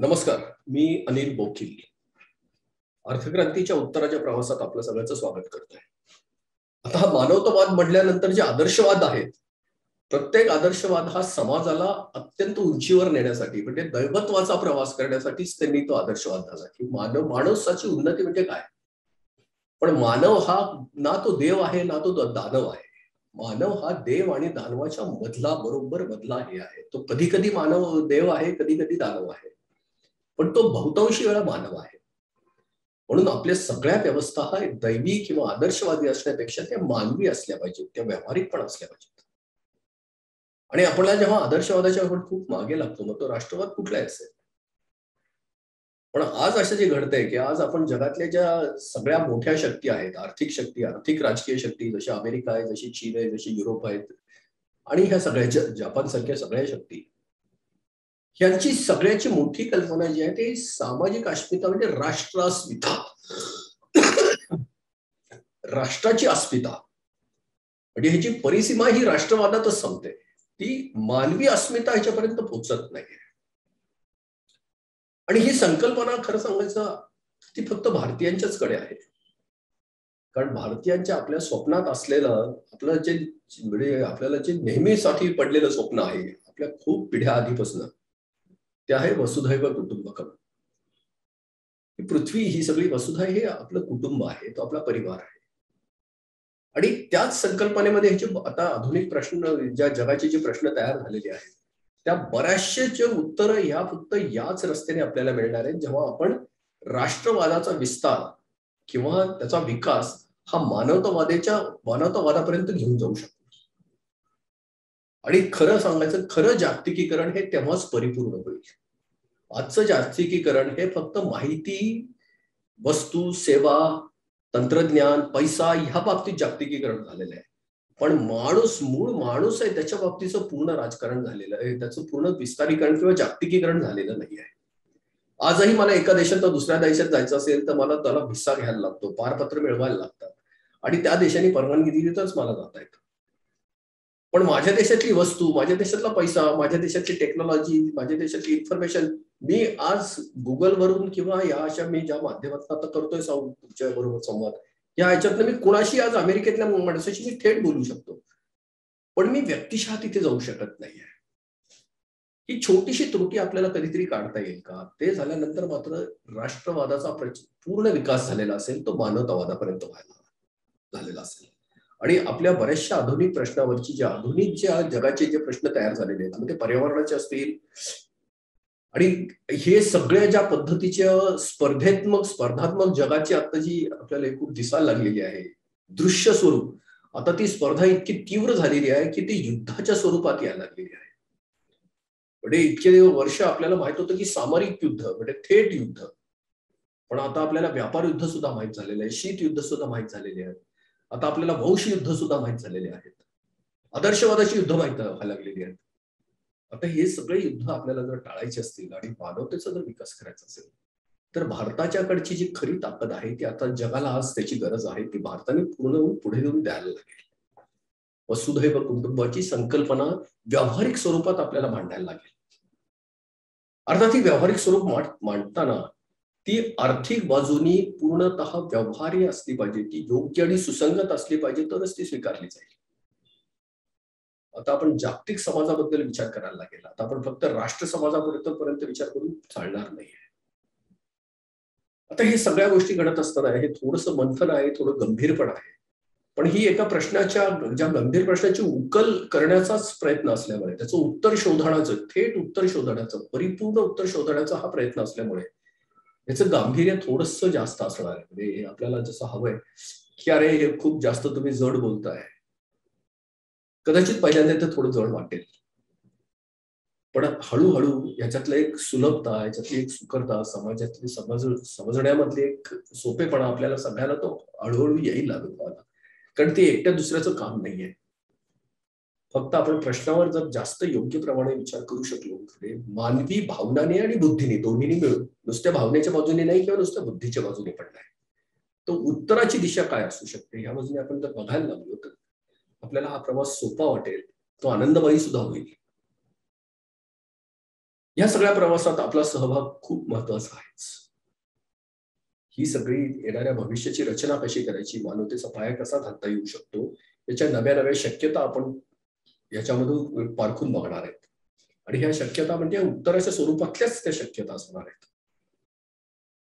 नमस्कार. मी अनिल बोकील. अर्थक्रांतीच्या उत्तराच्या प्रवासात आपलं सगळ्यांचं स्वागत करतोय. आता हा मानवतावाद म्हटल्यानंतर जे आदर्शवाद आहेत, प्रत्येक आदर्शवाद हा समाजाला अत्यंत उंचीवर नेण्यासाठी म्हणजे दैवत्वाचा प्रवास करण्यासाठीच त्यांनी तो आदर्शवाद झाला की माणसाची उन्नती म्हणजे काय. पण मानव हा ना तो देव आहे ना तो दानव आहे. मानव हा देव आणि दानवाच्या मधला बरोबर मधला हे आहे. तो कधी कधी मानव देव आहे, कधी कधी दानव आहे, पण तो बहुतांशी वेळा मानव आहे. म्हणून आपल्या सगळ्या व्यवस्था हा दैवी किंवा आदर्शवादी असण्यापेक्षा त्या मानवी असल्या पाहिजेत, त्या व्यावहारिक पण असल्या पाहिजेत. आणि आपल्याला जेव्हा आदर्शवादाच्या आपण खूप मागे लागतो, मग तो राष्ट्रवाद कुठलाही असेल. पण आज असं जे घडतंय की आज आपण जगातल्या ज्या सगळ्या मोठ्या शक्ती आहेत, आर्थिक शक्ती, आर्थिक राजकीय शक्ती, जशी अमेरिका आहे, जशी चीन आहे, जशी युरोप आहेत, आणि ह्या सगळ्या जपान सारख्या सगळ्या शक्ती, यांची सगळ्याची मोठी कल्पना जी आहे ते सामाजिक अस्मिता म्हणजे राष्ट्रास्मिता. राष्ट्राची अस्मिता म्हणजे ह्याची परिसीमा ही राष्ट्रवादातच संपते. ती मानवी अस्मिता ह्याच्यापर्यंत पोहोचत नाही. आणि ही संकल्पना खरं सांगायचं ती फक्त भारतीयांच्याच कडे आहे. कारण भारतीयांच्या आपल्या स्वप्नात असलेलं आपलं जे म्हणजे आपल्याला जे नेहमीसाठी पडलेलं स्वप्न आहे आपल्या खूप पिढ्या आधीपासून, ते आहे वसुधैव कुटुंबकम. ही पृथ्वी, ही सगळी वसुधा हे आपलं कुटुंब आहे, तो आपला परिवार आहे. आणि त्याच संकल्पनेमध्ये ह्याचे आता आधुनिक प्रश्न, ज्या जगाचे जे प्रश्न तयार झालेले आहेत, त्या बऱ्याचशे उत्तर ह्या फक्त याच रस्त्याने आपल्याला मिळणार आहेत जेव्हा आपण राष्ट्रवादाचा विस्तार किंवा त्याचा विकास हा मानवतावादापर्यंत घेऊन जाऊ शकतो. आणि खरं सांगायचं, खरं जागतिकीकरण हे तेव्हाच परिपूर्ण होईल. आजचं जागतिकीकरण हे फक्त माहिती, वस्तू, सेवा, तंत्रज्ञान, पैसा ह्या बाबतीत जागतिकीकरण झालेलं आहे. पण माणूस, मूळ माणूस आहे, त्याच्या बाबतीचं पूर्ण राजकारण झालेलं आहे, त्याचं पूर्ण विस्तारीकरण किंवा जागतिकीकरण झालेलं नाही आहे. आजही मला एका देशात दुसऱ्या देशात जायचं असेल तर मला त्याला व्हिसा घ्यायला लागतो, पारपत्र मिळवायला लागतात, आणि त्या देशाने परवानगी दिली तरच मला जाता येतं. पण माझ्या देशातली वस्तू, माझ्या देशातला पैसा, माझ्या देशातली टेक्नॉलॉजी, माझ्या देशातली इन्फॉर्मेशन, मी आज गुगलवरून किंवा या अशा मी ज्या माध्यमातून आता करतोय तुमच्या बरोबर संवाद, या ह्याच्यातनं मी कुणाशी आज अमेरिकेतल्या माणसाशी मी थेट बोलू शकतो, पण मी व्यक्तिशः तिथे जाऊ शकत नाहीये. ही छोटीशी त्रुटी आपल्याला कधीतरी काढता येईल का? ते झाल्यानंतर मात्र राष्ट्रवादाचा पूर्ण विकास झालेला असेल, तो मानवतावादापर्यंत व्हायला झालेला असेल. आणि आपल्या बऱ्याचशा आधुनिक प्रश्नावरची जे आधुनिक ज्या जगाचे जे प्रश्न तयार झालेले आहेत, ते पर्यावरणाचे असतील, आणि हे सगळ्या ज्या पद्धतीच्या स्पर्धात्मक जगाची आता जी आपल्याला एकूण दिसायला लागलेली आहे दृश्य स्वरूप, आता ती स्पर्धा इतकी तीव्र झालेली आहे की ती युद्धाच्या स्वरूपात यायला लागलेली आहे. म्हणजे इतके वर्ष आपल्याला माहित होतं की सामरिक युद्ध म्हणजे थेट युद्ध, पण आता आपल्याला व्यापार युद्ध सुद्धा माहित झालेलं आहे, शीत युद्ध सुद्धा माहित झालेले आहेत, आता आपल्याला वंश युद्ध सुद्धा माहित झालेले आहेत, आदर्शवादाची युद्ध माहित व्हायला लागलेली आहेत. आता हे सगळे युद्ध आपल्याला जर टाळायचे असतील आणि मानवतेचा जर विकास करायचा असेल, तर भारताच्याकडची जी खरी ताकद आहे ती आता जगाला आज त्याची गरज आहे, ती भारताने पूर्ण पुढे येऊन द्यायला लागेल. वसुधैव कुटुंबाची संकल्पना व्यावहारिक स्वरूपात आपल्याला मांडायला लागेल. अर्थात ही व्यावहारिक स्वरूप मांडताना ती आर्थिक बाजूनी पूर्णतः व्यवहार्य असली पाहिजे, ती योग्य आणि सुसंगत असली पाहिजे, तरच ती स्वीकारली जाईल. आता आपण जागतिक समाजाबद्दल विचार करायला लागेल. आता आपण फक्त राष्ट्र समाजापर्यंत विचार करून चालणार नाहीये. आता हे सगळ्या गोष्टी घडत असताना हे थोडंसं मंथन आहे, थोडं गंभीर पण आहे. पण ही एका प्रश्नाच्या, ज्या गंभीर प्रश्नाची उकल करण्याचाच प्रयत्न असल्यामुळे, त्याचं उत्तर शोधण्याचं, थेट उत्तर शोधण्याचं, परिपूर्ण उत्तर शोधण्याचा हा प्रयत्न असल्यामुळे याचं गांभीर्य थोडंसं जास्त असणार आहे. म्हणजे आपल्याला जसं हवंय की अरे हे खूप जास्त तुम्ही जड बोलताय, कदाचित पहिल्यांदा ते थोडं जड वाटेल, पण हळूहळू याच्यातलं एक सुलभता, याच्यातली एक सुकरता, समाजातली समजण्यामधली एक सोपेपणा आपल्याला सगळ्याला तो हळूहळू येईल लागला. कारण ते एकट्या दुसऱ्याचं काम नाहीये. फक्त आपण प्रश्नावर जर जास्त योग्य प्रमाणे विचार करू शकलो, मानवी भावनाने आणि बुद्धीने दोन्हीने मिळून, नुसत्या भावनेच्या बाजूने नाही किंवा नुसत्या बुद्धीच्या बाजूने पण नाही, तो उत्तराची दिशा काय असू शकते ह्या बाजूने आपण जर बघायला लागलो तर आपल्याला हा प्रवास सोपा वाटेल, तो आनंदमयी सुद्धा होईल. या सगळ्या प्रवासात आपला सहभाग खूप महत्वाचा आहेच. ही सगळी येणाऱ्या भविष्याची रचना कशी करायची, मानवतेचा पाया कसा घालता येऊ शकतो, याच्या नव्या नव्या शक्यता आपण याच्यामधून पारखून बघणार आहेत. आणि ह्या शक्यता म्हणजे उत्तराच्या स्वरूपातल्याच त्या शक्यता असणार आहेत.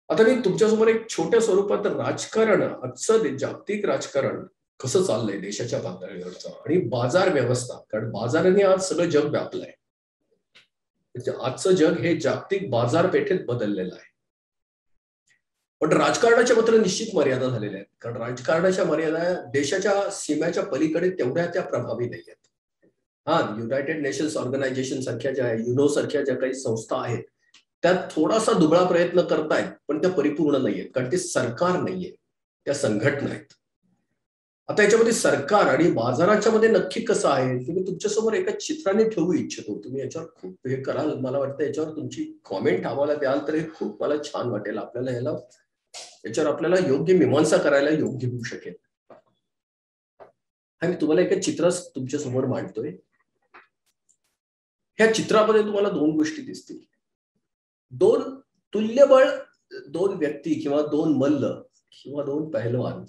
आता मी तुमच्यासमोर एक छोट्या स्वरूपात राजकारण, आजचं जागतिक राजकारण कसं चाललंय देशाच्या पातळीवरचं, आणि बाजार व्यवस्था, कारण बाजाराने आज सगळं जग व्यापलंय. आजचं जग हे जागतिक बाजारपेठेत बदललेलं आहे. पण राजकारणाच्या मात्र निश्चित मर्यादा झालेल्या आहेत, कारण राजकारणाच्या मर्यादा देशाच्या सीमेच्या पलीकडे तेवढ्या त्या प्रभावी नाही आहेत. हा, युनायटेड नेशन्स ऑर्गनायझेशन सारख्या ज्या, युनो सारख्या ज्या काही संस्था आहेत, त्या थोडासा दुबळा प्रयत्न करतायत, पण त्या परिपूर्ण नाहीयेत, कारण ते सरकार नाहीये, त्या संघटना आहेत. आता याच्यामध्ये सरकार आणि बाजाराच्या मध्ये नक्की कसं आहे ते मी तुमच्यासमोर एका चित्राने ठेवू इच्छितो. तुम्ही याच्यावर खूप हे कराल, मला वाटतं याच्यावर तुमची कॉमेंट आम्हाला द्याल तर हे खूप मला छान वाटेल. आपल्याला याच्यावर आपल्याला योग्य मीमांसा करायला योग्य होऊ शकेल. हा, मी तुम्हाला एका चित्र तुमच्या समोर मांडतोय. ह्या चित्रामध्ये तुम्हाला दोन गोष्टी दिसतील. दोन तुल्यबळ, दोन व्यक्ती किंवा दोन मल्ल किंवा दोन पहलवान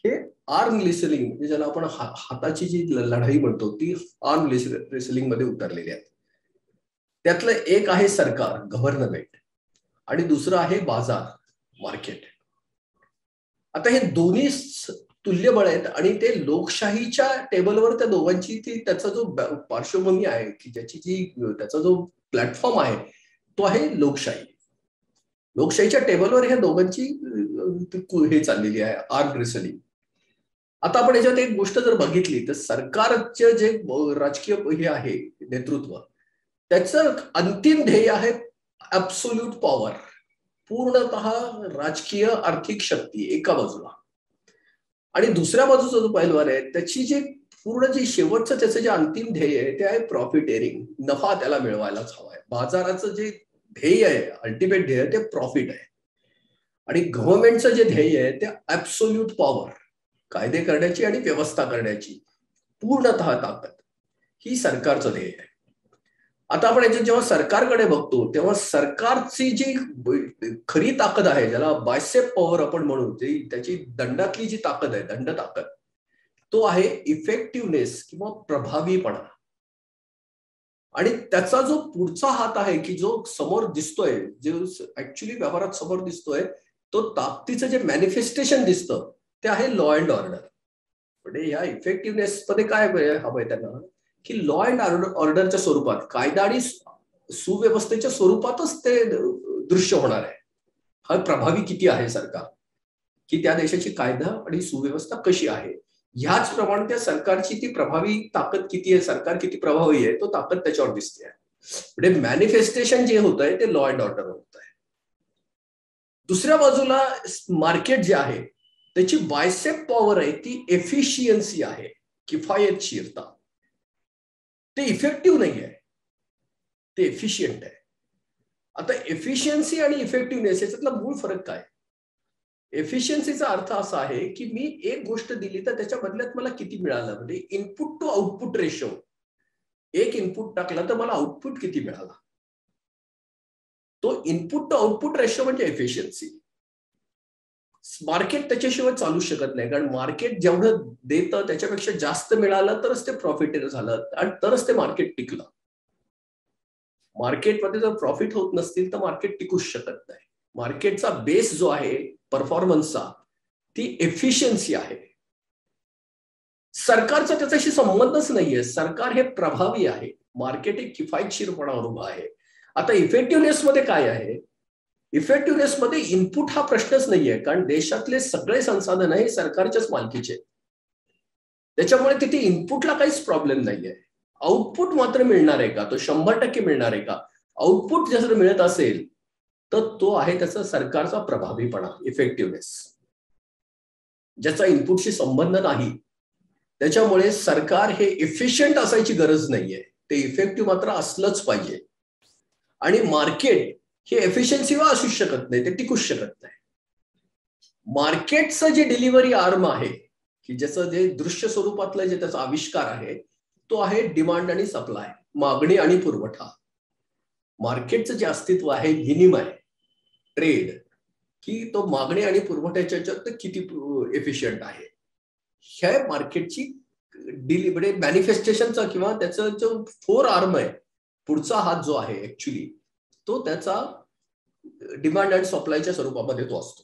हे आर्म रेसलिंग, म्हणजे ज्याला आपण हाताची जी लढाई म्हणतो ती आर्म रेसलिंग मध्ये उतरलेली आहेत. त्यातलं एक आहे सरकार, गव्हर्नमेंट, आणि दुसरं आहे बाजार, मार्केट. आता हे दोन्ही तुल्यबळ आहेत आणि ते लोकशाहीच्या टेबलवर त्या दोघांची त्याचा जो पार्श्वभूमी आहे, की ज्याची जी त्याचा जो प्लॅटफॉर्म आहे तो आहे लोकशाही. लोकशाहीच्या टेबलवर ह्या दोघांची हे चाललेली आहे, आर्म रेसलिंग. आता आपण याच्यात एक गोष्ट जर बघितली तर सरकारचे जे राजकीय हे आहे नेतृत्व, त्याचं अंतिम ध्येय आहे ऍब्सोल्यूट पॉवर, पूर्णतः राजकीय आर्थिक शक्ती एका बाजूला, आणि दुसऱ्या बाजूचा जो पैलवान आहे त्याची जे पूर्ण जी शेवटचं त्याचं जे अंतिम ध्येय आहे ते आहे प्रॉफिटेरिंग, नफा त्याला मिळवायलाच हवा आहे. बाजाराचं जे ध्येय आहे, अल्टिमेट ध्येय, ते प्रॉफिट आहे. आणि गव्हर्नमेंटचं जे ध्येय आहे ते ऍब्सोल्यूट पॉवर, कायदे करण्याची आणि व्यवस्था करण्याची पूर्णतः ताकद, ही सरकारचं ध्येय आहे. आता आपण याच्यात जेव्हा सरकारकडे बघतो तेव्हा सरकारची जी खरी ताकद आहे, ज्याला बायसेप पॉवर आपण म्हणू, त्याची दंडातली जी ताकद आहे, दंड ताकद, तो आहे इफेक्टिव्हनेस किंवा प्रभावीपणा. आणि त्याचा जो पुढचा हात आहे की जो समोर दिसतोय, जे ऍक्च्युली व्यवहारात समोर दिसतोय, तो ताकदीचं जे मॅनिफेस्टेशन दिसतं ते आहे लॉ अँड ऑर्डर. म्हणजे या इफेक्टिव्हनेस मध्ये काय हवंय त्यांना, की लॉ अँड ऑर्डरच्या स्वरूपात, कायदा आणि सुव्यवस्थेच्या स्वरूपातच ते दृश्य होणार आहे. हा प्रभावी किती आहे सरकार, की त्या देशाची कायदा आणि सुव्यवस्था कशी आहे, ह्याच प्रमाणे त्या सरकारची ती प्रभावी ताकद किती आहे, सरकार किती प्रभावी आहे, तो ताकद त्याच्यावर दिसते. म्हणजे मॅनिफेस्टेशन जे होत आहे ते लॉ अँड ऑर्डर होत आहे. दुसऱ्या बाजूला मार्केट जे आहे त्याची बायसेप पॉवर आहे ती एफिशियन्सी आहे, किफायतशीरता. ते इफेक्टिव्ह नाही आहे, ते एफिशियंट आहे. आता एफिशियन्सी आणि इफेक्टिव्हनेस याच्यातला मूळ फरक काय? एफिशियन्सीचा अर्थ असा आहे की मी एक गोष्ट दिली तर त्याच्या बदल्यात मला किती मिळालं, म्हणजे इनपुट टू आउटपुट रेशो. एक इनपुट टाकला तर मला आउटपुट किती मिळाला, तो इनपुट टू आउटपुट रेशो म्हणजे एफिशियन्सी. मार्केट त्याच्याशिवाय चालू शकत नाही, कारण मार्केट जेवढं देतं त्याच्यापेक्षा जास्त मिळालं तरच ते प्रॉफिटेबल झालं आणि तरच ते मार्केट टिकलं. मार्केटमध्ये जर प्रॉफिट होत नसतील तर मार्केट टिकूच शकत नाही. मार्केटचा बेस जो आहे परफॉर्मन्सचा, ती एफिशियन्सी आहे. सरकारचा त्याच्याशी संबंधच नाहीये, सरकार हे प्रभावी आहे, मार्केट हे किफायतशीरपणावर उभं आहे. आता इफेक्टिव्हनेस मध्ये काय आहे, इफेक्टिव्हनेस मध्ये इनपुट हा प्रश्नच नाहीये, कारण देशातले सगळे संसाधन हे सरकारच्याच मालकीचे, त्याच्यामुळे तिथे इनपुटला काहीच प्रॉब्लेम नाहीये. आउटपुट मात्र मिळणार आहे का, तो 100% मिळणार आहे का? आउटपुट जर मिळत असेल तर तो आहे त्याचा सरकारचा प्रभावीपणा, इफेक्टिव्हनेस, ज्याचा इनपुटशी संबंध नाही. त्याच्यामुळे सरकार हे इफिशियंट असायची गरज नाहीये, ते इफेक्टिव्ह मात्र असलंच पाहिजे. आणि मार्केट हे एफिशियन्सीवर असू शकत नाही, ते टिकूच शकत नाही. मार्केटचं जे डिलिव्हरी आर्म आहे, की ज्याचं जे दृश्य स्वरूपातलं जे त्याचा आविष्कार आहे, तो आहे डिमांड आणि सप्लाय, मागणी आणि पुरवठा. मार्केटचं जे अस्तित्व आहे, विनिमय, ट्रेड, की तो मागणी आणि पुरवठ्याच्या ह्याच्यात किती एफिशियंट आहे, ह्या मार्केटची म्हणजे मॅनिफेस्टेशनचा किंवा त्याचा जो फोर आर्म आहे, पुढचा हात जो आहे ऍक्च्युली, तो त्याचा डिमांड अँड सप्लायच्या स्वरूपामध्ये तो असतो.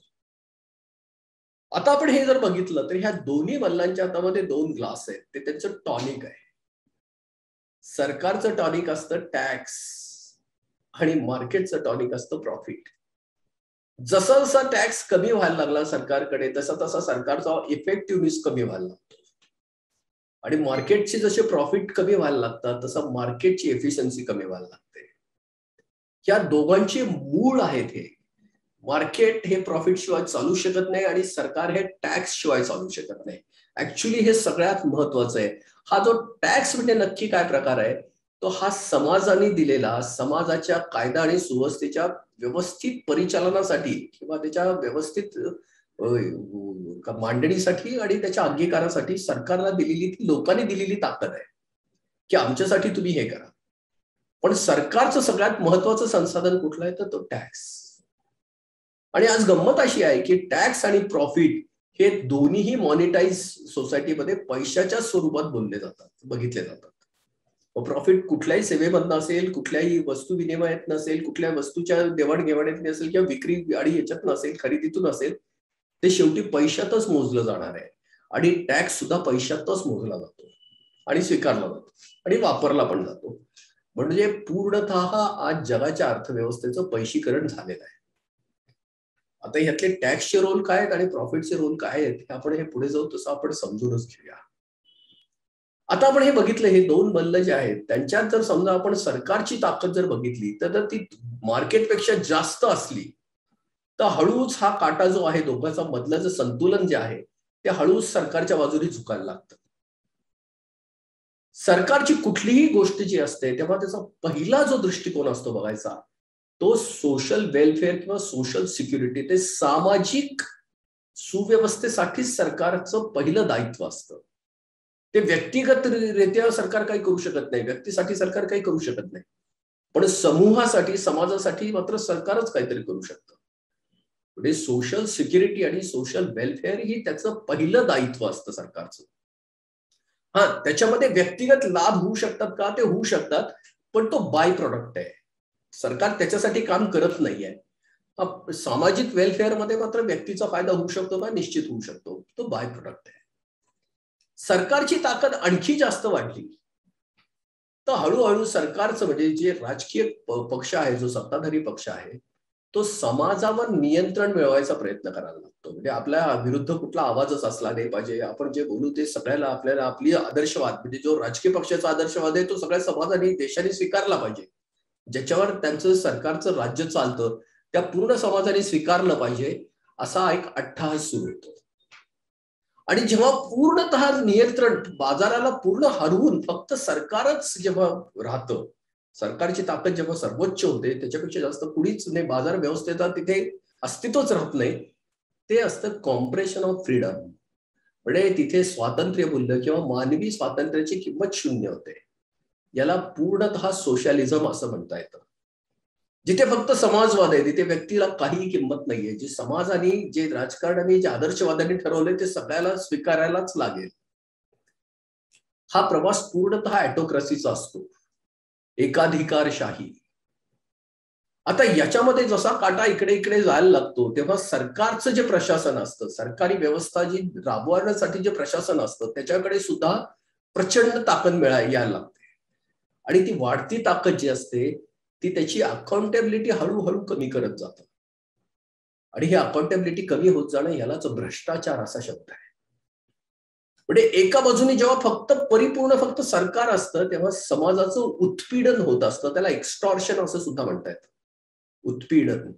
आता आपण हे जर बघितलं तर ह्या दोन्ही मल्लांच्या हातामध्ये दोन ग्लास आहेत, ते त्यांचं टॉनिक आहे. सरकारचं टॉनिक असतं टॅक्स आणि मार्केटचं टॉनिक असतं प्रॉफिट. जसा जसा टॅक्स कमी व्हायला लागला सरकारकडे, तसा तसा सरकारचा इफेक्टिव्हनेस कमी व्हायला लागतो आणि मार्केटचे जसे प्रॉफिट कमी व्हायला लागतात तसं मार्केटची एफिशियन्सी कमी व्हायला लागते. या दोघांचे मूळ आहेत हे. मार्केट हे प्रॉफिट शिवाय चालू शकत नाही आणि सरकार हे टॅक्स शिवाय चालू शकत नाही. ऍक्च्युली हे सगळ्यात महत्वाचं आहे. हा जो टॅक्स म्हणजे नक्की काय प्रकार आहे, तो हा समाजाने दिलेला, समाजाच्या कायदा आणि सुव्यवस्थेच्या व्यवस्थित परिचालनासाठी किंवा त्याच्या व्यवस्थित मांडणीसाठी आणि त्याच्या अंगीकारासाठी सरकारला दिलेली, लोकांनी दिलेली ताकद आहे की आमच्यासाठी तुम्ही हे करा. पण सरकारचं सगळ्यात महत्वाचं संसाधन कुठलं आहे तर तो टॅक्स. आणि आज गंमत अशी आहे की टॅक्स आणि प्रॉफिट हे दोन्हीही मॉनिटाईज सोसायटीमध्ये पैशाच्या स्वरूपात बोलले जातात, बघितले जातात. प्रॉफिट कुठल्याही सेवेमधनं असेल, कुठल्याही वस्तू विनिमयात नसेल, कुठल्या वस्तूच्या देवाणघेवाणीत नसेल किंवा विक्री आणि याच्यात नसेल, खरेदीतून असेल, ते शेवटी पैशातच मोजलं जाणार आहे. आणि टॅक्स सुद्धा पैशातच मोजला जातो आणि स्वीकारला जातो आणि वापरला पण जातो. म्हणजे पूर्णतः आज जगाच्या अर्थव्यवस्थेचं पैशीकरण झालेलं आहे. आता ह्यातले टॅक्सचे रोल काय आहेत आणि प्रॉफिटचे रोल काय आहेत हे आपण हे पुढे जाऊ तसं आपण समजूनच घेऊया. आता आपण हे बघितलं, हे दोन मल्ल जे आहेत त्यांच्यात जर समजा आपण सरकारची ताकद जर बघितली तर ती मार्केटपेक्षा जास्त असली तर हळूच हा काटा जो आहे दोघांचा मधलं संतुलन जे आहे ते हळूच सरकारच्या बाजूने झुकायला लागतं. सरकारची कुठलीही गोष्ट जी असते तेव्हा त्याचा पहिला जो दृष्टिकोन असतो बघायचा, तो सोशल वेलफेअर किंवा सोशल सिक्युरिटी, ते सामाजिक सुव्यवस्थेसाठी सरकारचं पहिलं दायित्व असतं. ते व्यक्तिगतरित्या सरकार काही करू शकत नाही, व्यक्तीसाठी सरकार काही करू शकत नाही, पण समूहासाठी, समाजासाठी मात्र सरकारच काहीतरी करू शकतं. म्हणजे सोशल सिक्युरिटी आणि सोशल वेलफेअर ही त्याचं पहिलं दायित्व असतं सरकारचं. हा, त्याच्यामध्ये व्यक्तिगत लाभ होऊ शकतात का, ते होऊ शकतात, पण तो बाय प्रोडक्ट आहे. सरकार त्याच्यासाठी काम करत नाहीये. सामाजिक वेलफेअर मध्ये मात्र व्यक्तीचा फायदा होऊ शकतो का, निश्चित होऊ शकतो, तो बाय प्रोडक्ट आहे. सरकारची ताकद आणखी जास्त वाढली तर हळूहळू सरकारचं म्हणजे जे राजकीय पक्ष आहे, जो सत्ताधारी पक्ष आहे, तो समाजावर नियंत्रण मिळवायचा प्रयत्न करायला लागतो. म्हणजे आपल्या विरुद्ध कुठला आवाजच असला नाही पाहिजे, आपण जे बोलू ते सगळ्याला आपल्याला आपली आदर्शवाद म्हणजे जो राजकीय पक्षाचा आदर्शवाद आहे तो सगळ्या समाजाने, देशाने स्वीकारला पाहिजे. ज्याच्यावर त्यांचं सरकारचं राज्य चालतं त्या पूर्ण समाजाने स्वीकारलं पाहिजे, असा एक अट्टहास सुरू होतो. आणि जेव्हा पूर्णतः नियंत्रण बाजाराला पूर्ण हरवून फक्त सरकारच जेव्हा राहतं, सरकारची ताकद जेव्हा सर्वोच्च होते, त्याच्यापेक्षा जास्त कुणीच नाही, बाजार व्यवस्थेचा तिथे अस्तित्वच राहत नाही, ते असतं कॉम्प्रेशन ऑफ फ्रीडम. म्हणजे तिथे स्वातंत्र्य मूल्य किंवा मानवी स्वातंत्र्याची किंमत शून्य होते. याला पूर्णतः सोशलिझम असं म्हणता येतं. जिथे फक्त समाजवाद आहे तिथे व्यक्तीला काही किंमत नाहीये. जे समाजाने, जे राजकारणाने, जे आदर्शवादाने ठरवले ते सगळ्याला स्वीकारायलाच लागेल. हा प्रवास पूर्णतः ऑटोक्रसीचा असतो, एकाधिकारशाही. आता याच्यामध्ये जसा काटा इकडे इकडे जायला लागतो तेव्हा सरकारचं जे प्रशासन असतं, सरकारी व्यवस्था जी राबवण्यासाठी जे प्रशासन असतं, त्याच्याकडे सुद्धा प्रचंड ताकद यायला लागते. आणि ती वाढती ताकद जी असते ती त्याची अकाउंटेबिलिटी हळूहळू कमी करत जातं. आणि ही अकाउंटेबिलिटी कमी होत जाणं यालाच भ्रष्टाचार असा शब्द आहे. म्हणजे एका बाजूने जेव्हा फक्त सरकार असतं तेव्हा समाजाचं उत्पीडन होत असतं, त्याला एक्स्टॉर्शन असं सुद्धा म्हणता येतं, उत्पीडन.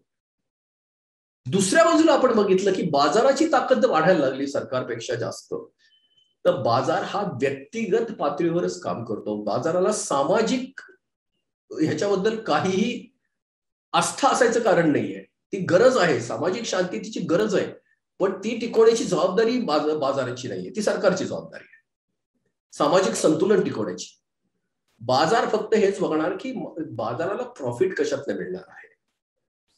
दुसऱ्या बाजूला आपण बघितलं की बाजाराची ताकद वाढायला लागली सरकारपेक्षा जास्त, तर बाजार हा व्यक्तिगत पातळीवरच काम करतो. बाजाराला सामाजिक ह्याच्याबद्दल काहीही आस्था असायचं कारण नाहीये. ती गरज आहे, सामाजिक शांततेची गरज आहे, पण ती टिकवण्याची जबाबदारी बाजाराची नाहीये, ती सरकारची जबाबदारी आहे, सामाजिक संतुलन टिकवण्याची. बाजार फक्त हेच बघणार की बाजाराला प्रॉफिट कशातनं मिळणार आहे.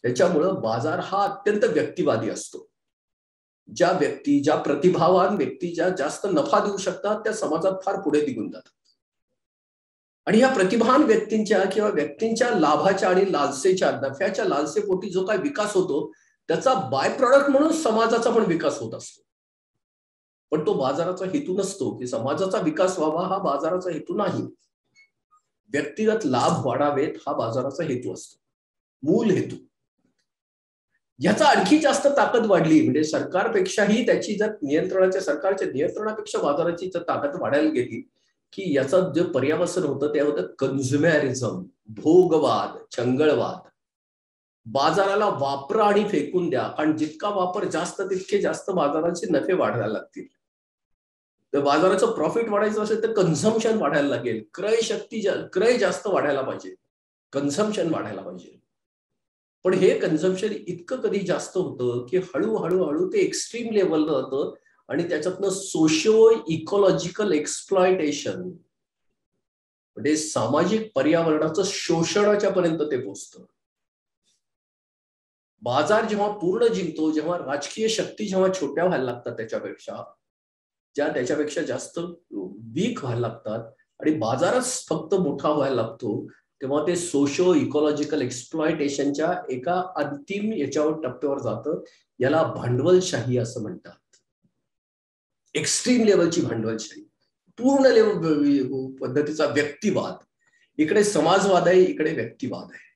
त्याच्यामुळं बाजार हा अत्यंत व्यक्तिवादी असतो. ज्या प्रतिभावान व्यक्ती ज्या जास्त नफा देऊ शकतात त्या समाजात फार पुढे निघून जातात. आणि या प्रतिभावान व्यक्तींच्या किंवा व्यक्तींच्या लाभाच्या आणि लालसेच्या नफ्याच्या लालसेपोटी जो काही विकास होतो त्याचा बाय प्रॉडक्ट म्हणून समाजाचा पण विकास होत असतो. पण तो बाजाराचा हेतू नसतो की समाजाचा विकास व्हावा, हा बाजाराचा हेतू नाही. व्यक्तिगत लाभ वाढावेत हा बाजाराचा हेतू असतो, मूल हेतू. याचा आणखी जास्त ताकद वाढली म्हणजे सरकारपेक्षाही त्याची जर सरकारच्या नियंत्रणापेक्षा बाजाराची जर ताकद वाढायला गेली की याचं जे पर्यावसन होतं ते होतं कन्झ्युमरिझम, भोगवाद, चंगळवाद. बाजाराला वापरा आणि फेकून द्या, कारण जितका वापर जास्त तितके जास्त बाजाराचे नफे वाढायला लागतील. तर बाजाराचं प्रॉफिट वाढायचं असेल तर कन्झम्पशन वाढायला लागेल, क्रय जास्त वाढायला पाहिजे, कन्झम्पशन वाढायला पाहिजे. पण हे कन्झम्पशन इतकं कधी जास्त होतं की हळूहळू ते एक्स्ट्रीम लेवलला होतं आणि त्याच्यातनं सोशिओ इकॉलॉजिकल एक्सप्लॉयटेशन म्हणजे सामाजिक पर्यावरणाचं शोषणाच्या पर्यंत ते पोहोचतं. बाजार जेव्हा पूर्ण जिंकतो, जेव्हा राजकीय शक्ती जेव्हा छोट्या व्हायला लागतात त्याच्यापेक्षा जास्त वीक व्हायला लागतात आणि बाजारच फक्त मोठा व्हायला लागतो, तेव्हा ते सोशो इकॉलॉजिकल एक्सप्लॉयटेशनच्या एका अंतिम याच्यावर टप्प्यावर जातं. याला भांडवलशाही असं म्हणतात. एक्स्ट्रीम लेवलची भांडवलशाही, पूर्ण लेवल पद्धतीचा व्यक्तिवाद. इकडे समाजवाद आहे, इकडे व्यक्तिवाद आहे.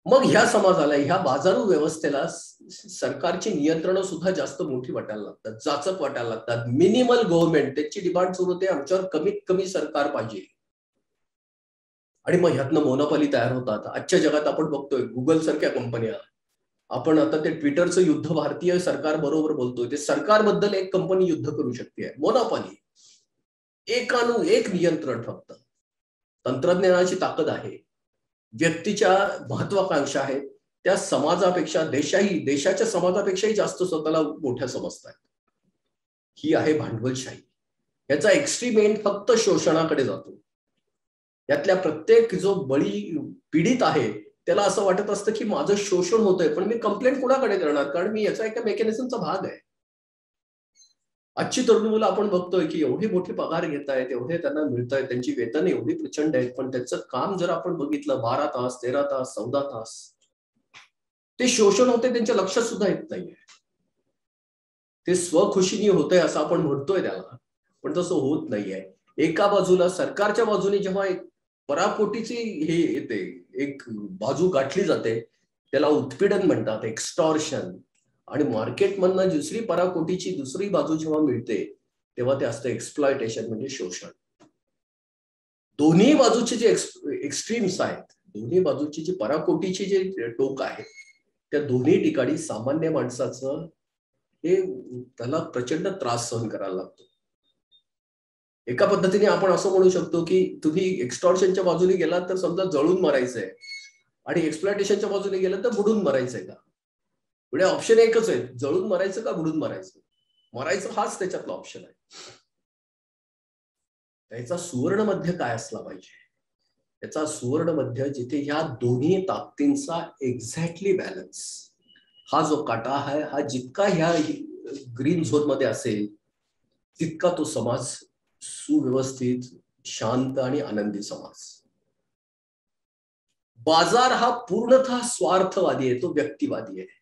मग ह्या समाजाला, ह्या बाजारू व्यवस्थेला सरकारची नियंत्रण सुद्धा जास्त मोठी वाटायला लागतात, जाचक वाटायला लागतात. मिनिमल गव्हर्नमेंट त्याची डिमांड सुरू होते, आमच्यावर कमीत कमी सरकार पाहिजे. आणि मग ह्यातनं मोनोपॉली तयार होतात. आजच्या जगात आपण बघतोय गुगल सारख्या कंपन्या, आपण आता ते ट्विटरचं युद्ध भारतीय सरकार बरोबर बोलतोय, ते सरकारबद्दल एक कंपनी युद्ध करू शकते. मोनोपॉली, एक नियंत्रण, फक्त तंत्रज्ञानाची ताकद आहे, व्यक्तीच्या महत्वाकांक्षा आहेत, त्या समाजापेक्षा देशाच्या समाजापेक्षाही जास्त स्वतःला मोठ्या समजतात. ही आहे भांडवलशाही. याचा एक्स्ट्रीम एंड फक्त शोषणाकडे जातो. यातल्या प्रत्येक जो पीडित आहे त्याला असं वाटत असतं की माझं शोषण होतंय, पण मी कंप्लेंट कुणाकडे करणार, कारण मी याचा एका मेकॅनिझमचा भाग आहे. आजची तरुण मुलं आपण बघतोय की एवढे मोठे पगार घेत आहेत, एवढे त्यांना मिळत आहेत, त्यांची वेतन एवढी प्रचंड आहेत, पण त्याचं काम जर आपण बघितलं 12 तास, 13 तास, 14 तास, ते शोषण होते, त्यांच्या लक्षात सुद्धा येत नाहीये. ते स्वखुशीने होतंय असं आपण म्हणतोय त्याला, पण तसं होत नाहीये. एका बाजूला सरकारच्या बाजूने जेव्हा एक पराकोटीची हे येते, एक बाजू गाठली जाते, त्याला उत्पीडन म्हणतात, एक्स्टॉर्शन. आणि मार्केटमधनं दुसरी पराकोटीची दुसरी बाजू जेव्हा मिळते तेव्हा ते असतं एक्सप्लॉयटेशन, म्हणजे शोषण. दोन्ही बाजूचे जे एक्स्ट्रीम्स आहेत, दोन्ही बाजूची जी पराकोटीची जे टोक आहे, त्या दोन्ही ठिकाणी सामान्य माणसाचं त्याला प्रचंड त्रास सहन करायला लागतो. एका पद्धतीने आपण असं म्हणू शकतो की तुम्ही एक्स्टॉर्शनच्या बाजूने गेलात तर समजा जळून मरायचंय, आणि एक्सप्लॉयटेशनच्या बाजूने गेलात तर बुडून मरायचंय का? म्हणजे ऑप्शन एकच आहे, जळून मरायचं का बुडून मरायचं. मरायचं हाच त्याच्यातला ऑप्शन आहे. त्याचा सुवर्ण मध्य काय असला पाहिजे? त्याचा सुवर्ण मध्य जिथे ह्या दोन्ही ताकदींचा एक्झॅक्टली बॅलन्स, हा जो काटा आहे, हा जितका ह्या ग्रीन झोन मध्ये असेल तितका तो समाज सुव्यवस्थित, शांत आणि आनंदी समाज. बाजार हा पूर्णतः स्वार्थवादी आहे, तो व्यक्तिवादी आहे.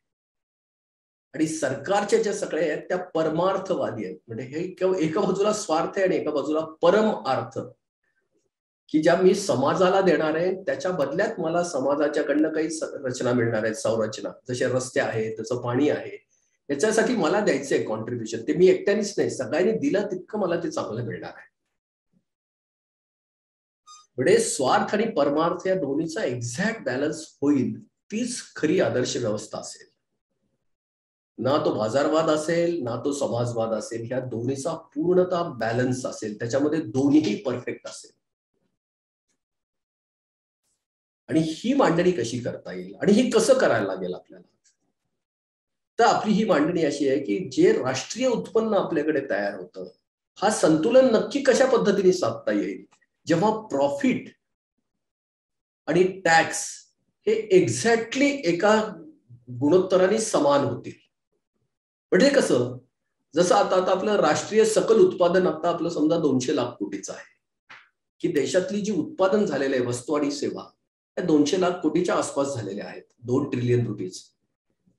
आणि सरकारच्या ज्या सगळ्या आहेत त्या परमार्थवादी आहेत. म्हणजे हे एका बाजूला स्वार्थ आहे आणि एका बाजूला परम अर्थ, की ज्या मी समाजाला देणार आहे त्याच्या बदल्यात मला समाजाच्याकडनं काही रचना मिळणार आहेत, संरचना, जसे रस्ते आहेत, त्याचं पाणी आहे, याच्यासाठी मला द्यायचंय कॉन्ट्रीब्युशन. ते मी एकट्यानेच नाही, सगळ्यांनी दिलं तितकं मला ते चांगलं मिळणार आहे. म्हणजे स्वार्थ आणि परमार्थ या दोन्हीचा एक्झॅक्ट बॅलन्स होईल, तीच खरी आदर्श व्यवस्था असेल. ना तो बाजारवाद असेल, ना तो समाजवाद असेल, ह्या दोन्हीचा पूर्णतः बॅलन्स असेल, त्याच्यामध्ये दोन्हीही परफेक्ट असेल. आणि ही मांडणी कशी करता येईल आणि हे कसं करायला लागेल आपल्याला? तर आपली ही मांडणी अशी आहे की जे राष्ट्रीय उत्पन्न आपल्याकडे तयार होतं, हा संतुलन नक्की कशा पद्धतीने साधता येईल जेव्हा प्रॉफिट आणि टॅक्स हे एक्झॅक्टली एका गुणोत्तराने समान होतील. म्हणजे कसं, जसं आता आता आपलं राष्ट्रीय सकल उत्पादन आता आपलं समजा 200 लाख कोटीचं आहे, की देशातली जी उत्पादन झालेलं आहे वस्तू आणि सेवा त्या 200 लाख कोटीच्या आसपास झालेल्या आहेत, 2 ट्रिलियन रुपीज.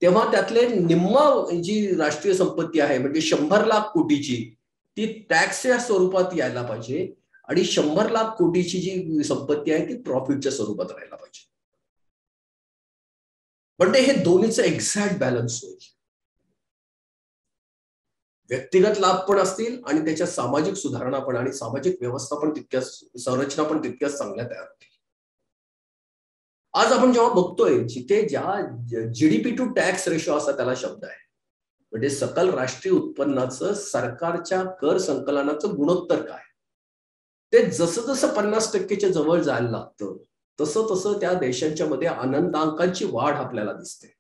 तेव्हा त्यातले निम्मा जी राष्ट्रीय संपत्ती आहे म्हणजे 100 लाख कोटीची ती टॅक्सच्या स्वरूपात यायला पाहिजे आणि 100 लाख कोटीची जी संपत्ती आहे ती प्रॉफिटच्या स्वरूपात राहायला पाहिजे. म्हणजे हे दोन्हीचं एक्झॅक्ट बॅलन्स होईल. व्यक्तिगत लाभ पण असतील आणि त्याच्या सामाजिक सुधारणा पण आणि सामाजिक व्यवस्था पण तितक्याच, संरचना पण तितक्याच चांगल्या तयार होतील. आज आपण जेव्हा बघतोय जिथे ज्या जीडीपी टू टॅक्स रेशो असा त्याला शब्द आहे, म्हणजे सकल राष्ट्रीय उत्पन्नाचं सरकारच्या कर संकलनाचं गुणोत्तर काय, ते जसं जसं 50% जवळ जायला लागतं तसं तसं त्या देशांच्या मध्ये आनंदांकांची वाढ आपल्याला दिसते.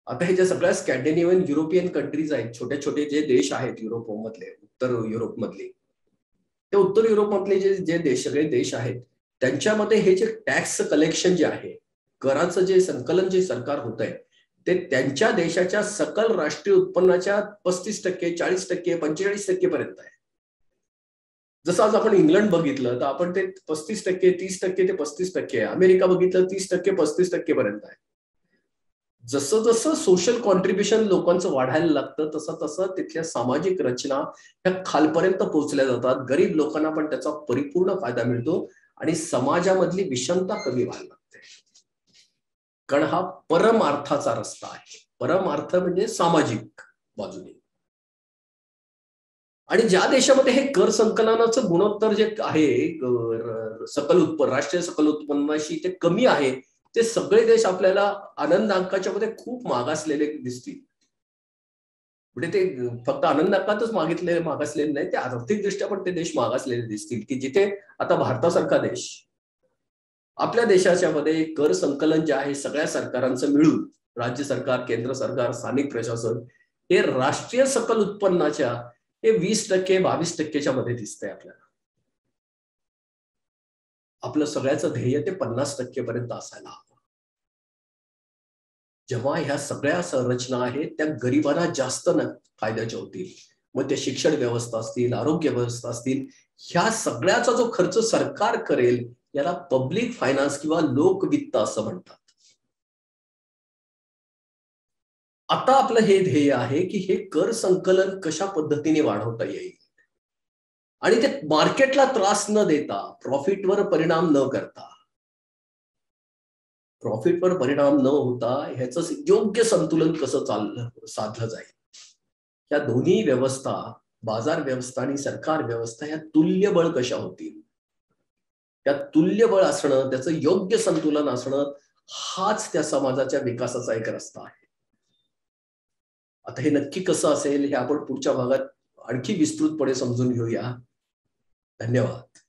आता हे ज्या सगळ्या स्कॅन्डिनेव्हियन युरोपियन कंट्रीज आहेत, छोटे छोटे जे देश आहेत युरोप मधले, उत्तर युरोप मधले, ते उत्तर युरोप मधले जे जे देश, सगळे देश आहेत त्यांच्यामध्ये हे जे टॅक्स कलेक्शन जे आहे, कराचं जे संकलन जे सरकार होत आहे ते त्यांच्या देशाच्या सकल राष्ट्रीय उत्पन्नाच्या 35%, 40%, 45% पर्यंत आहे. जसं आज आपण इंग्लंड बघितलं तर आपण ते 35%, 30% ते 35% आहे. अमेरिका बघितलं 30%, 35% पर्यंत आहे. जसं जसं सोशल कॉन्ट्रीब्युशन लोकांचं वाढायला लागतं तसं तसं तिथल्या सामाजिक रचना ह्या खालपर्यंत पोहोचल्या जातात. गरीब लोकांना पण त्याचा परिपूर्ण फायदा मिळतो आणि समाजामधली विषमता कमी व्हायला लागते. कारण हा परमार्थाचा रस्ता आहे. परमार्थ म्हणजे सामाजिक बाजूने. आणि ज्या देशामध्ये हे कर संकलनाचं गुणोत्तर जे आहे सकल उत्पन्न, राष्ट्रीय सकल उत्पन्नाशी ते कमी आहे, ते सगळे देश आपल्याला आनंदांकाच्या मध्ये खूप मागासलेले दिसतील. म्हणजे ते फक्त आनंदांकातच मागासलेले नाही, ते आर्थिकदृष्ट्या पण ते देश मागासलेले दिसतील, की जिथे आता भारतासारखा देश, आपल्या देशाच्या मध्ये कर संकलन जे आहे सगळ्या सरकारांचं मिळून, राज्य सरकार, केंद्र सरकार, स्थानिक प्रशासन, हे राष्ट्रीय सकल उत्पन्नाच्या हे 20%, 22%च्या मध्ये दिसतंय आपल्याला. आपलं सगळ्याचं ध्येय ते 50% पर्यंत असायला हवं. जेव्हा ह्या सगळ्या संरचना आहेत त्या गरिबांना जास्त फायद्याच्या होतील, मग ते शिक्षण व्यवस्था असतील, आरोग्य व्यवस्था असतील, ह्या सगळ्याचा जो खर्च सरकार करेल याला पब्लिक फायनान्स किंवा लोकवित्त असं म्हणतात. आता आपलं हे ध्येय आहे की हे कर संकलन कशा पद्धतीने वाढवता येईल आणि ते मार्केटला त्रास न देता, प्रॉफिटवर परिणाम न करता, प्रॉफिटवर परिणाम न होता ह्याचं योग्य संतुलन कसं साधलं जाईल. या दोन्ही व्यवस्था, बाजार व्यवस्था आणि सरकार व्यवस्था ह्या तुल्यबळ कशा होतील, त्या तुल्यबळ असणं, त्याचं योग्य संतुलन असणं, हाच त्या समाजाच्या विकासाचा एक रस्ता आहे. आता हे नक्की कसं असेल हे आपण पुढच्या भागात आणखी विस्तृतपणे समजून घेऊया. धन्यवाद.